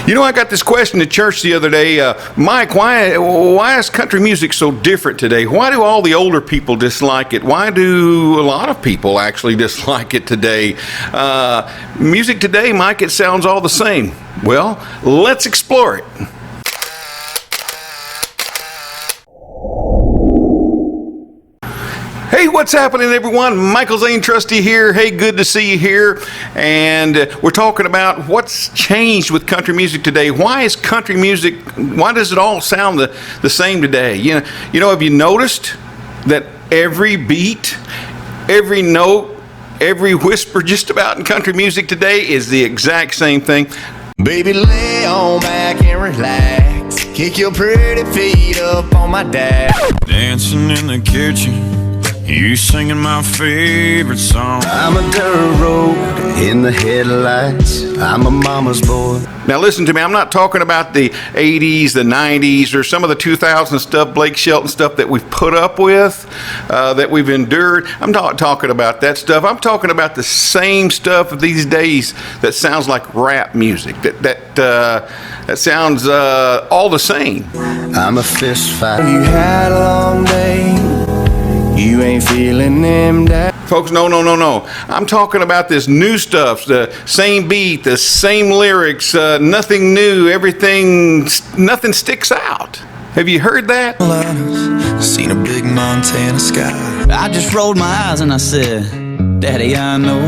You know, I got this question at church the other day. Mike, why is country music so different today? Why do all the older people dislike it? Why do a lot of people actually dislike it today? Music today, Mike, it sounds all the same. Well, let's explore it. Hey, what's happening, everyone? Michael Zane Trusty here. Hey, good to see you here. And we're talking about what's changed with country music today. Why is country music, why does it all sound the same today? You know, have you noticed that every beat, every note, every whisper just about in country music today is the exact same thing? Baby, lay on back and relax. Kick your pretty feet up on my dash. Dancing in the kitchen, you singing my favorite song. I'm a dirt road in the headlights. I'm a mama's boy. Now listen to me, I'm not talking about the 80s, the 90s, or some of the 2000 stuff, Blake Shelton stuff that we've put up with, that we've endured. I'm not talking about that stuff. I'm talking about the same stuff these days that sounds like rap music, that sounds all the same. I'm a fist fighter. You had a long day. You ain't feeling them down. Folks, no. I'm talking about this new stuff, the same beat, the same lyrics, nothing new, nothing sticks out. Have you heard that? Seen a big Montana sky. I just rolled my eyes and I said, Daddy, I know.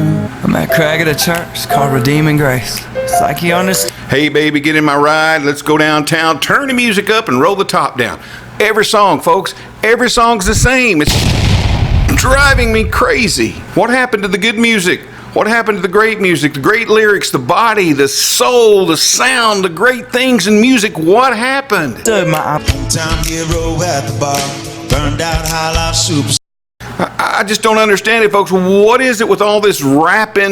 I'm at Craig at a church called Redeeming Grace. It's like you understand. Hey, baby, get in my ride. Let's go downtown. Turn the music up and roll the top down. Every song, folks, every song's the same. It's driving me crazy. What happened to the good music? What happened to the great music, the great lyrics, the body, the soul, the sound, the great things in music? What happened? Time hero at the bar, burned out high life super. I just don't understand it, folks. What is it with all this rapping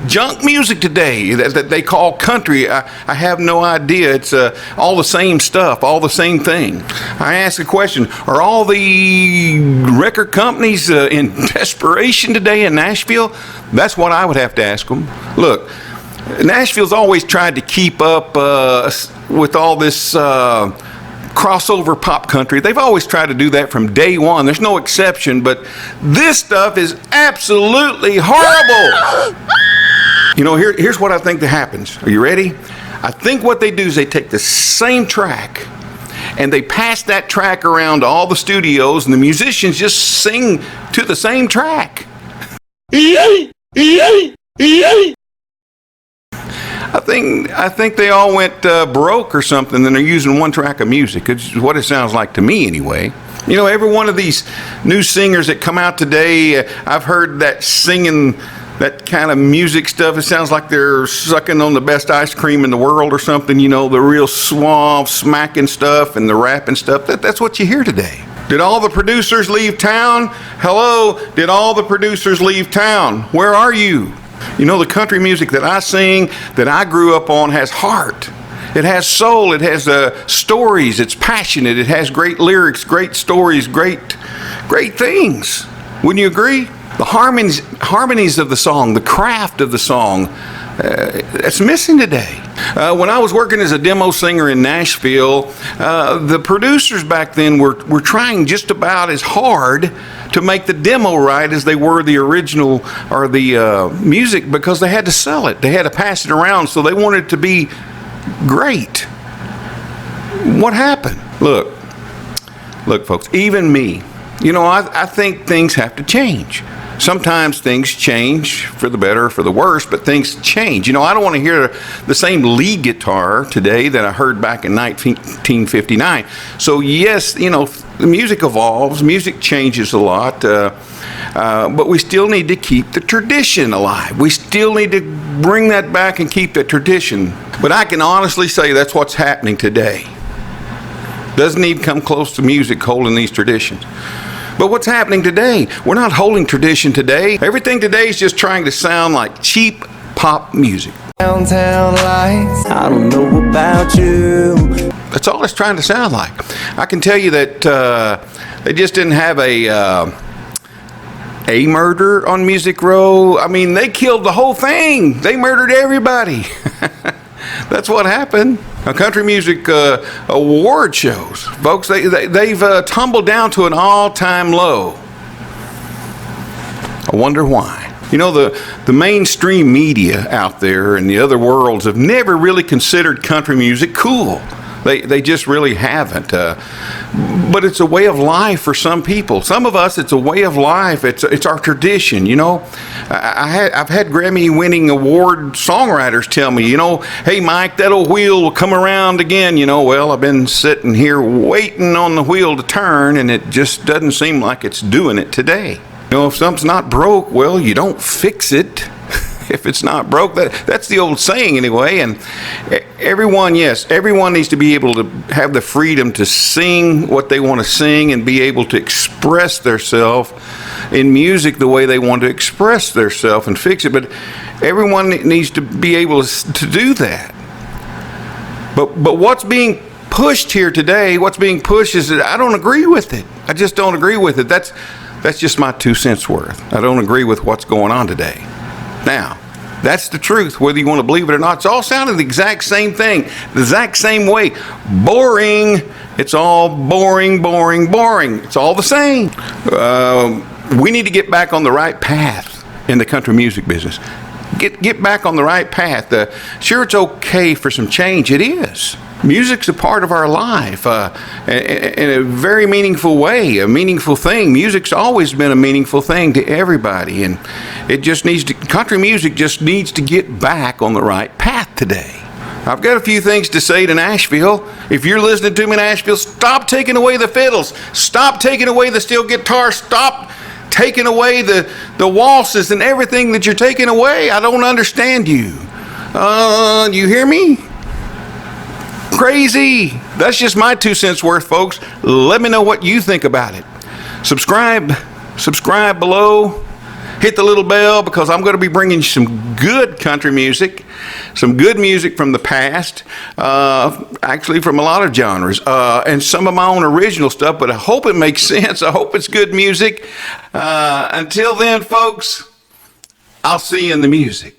junk music today that they call country? I have no idea. It's all the same stuff, all the same thing. I ask a question, are all the record companies in desperation today in Nashville? That's what I would have to ask them. Look, Nashville's always tried to keep up with all this crossover pop country. They've always tried to do that from day one. There's no exception, but this stuff is absolutely horrible. You know, here's what I think that happens. Are you ready? I think what they do is they take the same track and they pass that track around to all the studios, and the musicians just sing to the same track. I think they all went broke or something, and they're using one track of music. It's what it sounds like to me anyway. You know, every one of these new singers that come out today, I've heard that singing that kind of music stuff. It sounds like they're sucking on the best ice cream in the world or something, you know, the real suave, smacking stuff and the rapping stuff. That's what you hear today. Did all the producers leave town? Hello, did all the producers leave town? Where are you? You know, the country music that I sing, that I grew up on, has heart. It has soul. It has stories. It's passionate. It has great lyrics, great stories, great things. Wouldn't you agree? The harmonies of the song, the craft of the song, it's missing today. When I was working as a demo singer in Nashville, the producers back then were trying just about as hard to make the demo right as they were the original or the music, because they had to sell it. They had to pass it around, so they wanted it to be great. What happened? Look, folks, even me, you know, I think things have to change. Sometimes things change for the better or for the worse, but things change. You know, I don't want to hear the same lead guitar today that I heard back in 1959. So yes, you know, the music evolves, music changes a lot, but we still need to keep the tradition alive. We still need to bring that back and keep that tradition. But I can honestly say that's what's happening today. Doesn't even come close to music holding these traditions. But what's happening today? We're not holding tradition today. Everything today is just trying to sound like cheap pop music. Downtown lights. I don't know about you. That's all it's trying to sound like. I can tell you that they just didn't have a murder on Music Row. I mean, they killed the whole thing. They murdered everybody. That's what happened. Country music award shows, folks, they've tumbled down to an all-time low. I wonder why. You know, the mainstream media out there in the other worlds have never really considered country music cool. They just really haven't. But it's a way of life for some people. Some of us, it's a way of life. It's our tradition. You know, I've had Grammy-winning award songwriters tell me, you know, hey Mike, that old wheel will come around again. You know, well, I've been sitting here waiting on the wheel to turn, and it just doesn't seem like it's doing it today. You know, if something's not broke, well, you don't fix it. If it's not broke, that's the old saying anyway. And everyone needs to be able to have the freedom to sing what they want to sing and be able to express themselves in music the way they want to express themselves and fix it. But everyone needs to be able to do that. But what's being pushed here today, what's being pushed is that I don't agree with it. I just don't agree with it. That's just my 2 cents worth. I don't agree with what's going on today. Now, that's the truth, whether you want to believe it or not. It's all sounding the exact same thing, the exact same way. Boring. It's all boring, boring, boring. It's all the same. We need to get back on the right path in the country music business. Get back on the right path. Sure, it's okay for some change. It is. Music's a part of our life in a very meaningful way, a meaningful thing. Music's always been a meaningful thing to everybody, and country music just needs to get back on the right path today. I've got a few things to say to Nashville. If you're listening to me in Nashville, stop taking away the fiddles. Stop taking away the steel guitar. Stop taking away the waltzes and everything that you're taking away. I don't understand you. You hear me? Crazy. That's just my 2 cents worth, folks. Let me know what you think about it. Subscribe below. Hit the little bell, because I'm going to be bringing you some good country music, some good music from the past, actually from a lot of genres, and some of my own original stuff, but I hope it makes sense. I hope it's good music. Until then, folks, I'll see you in the music.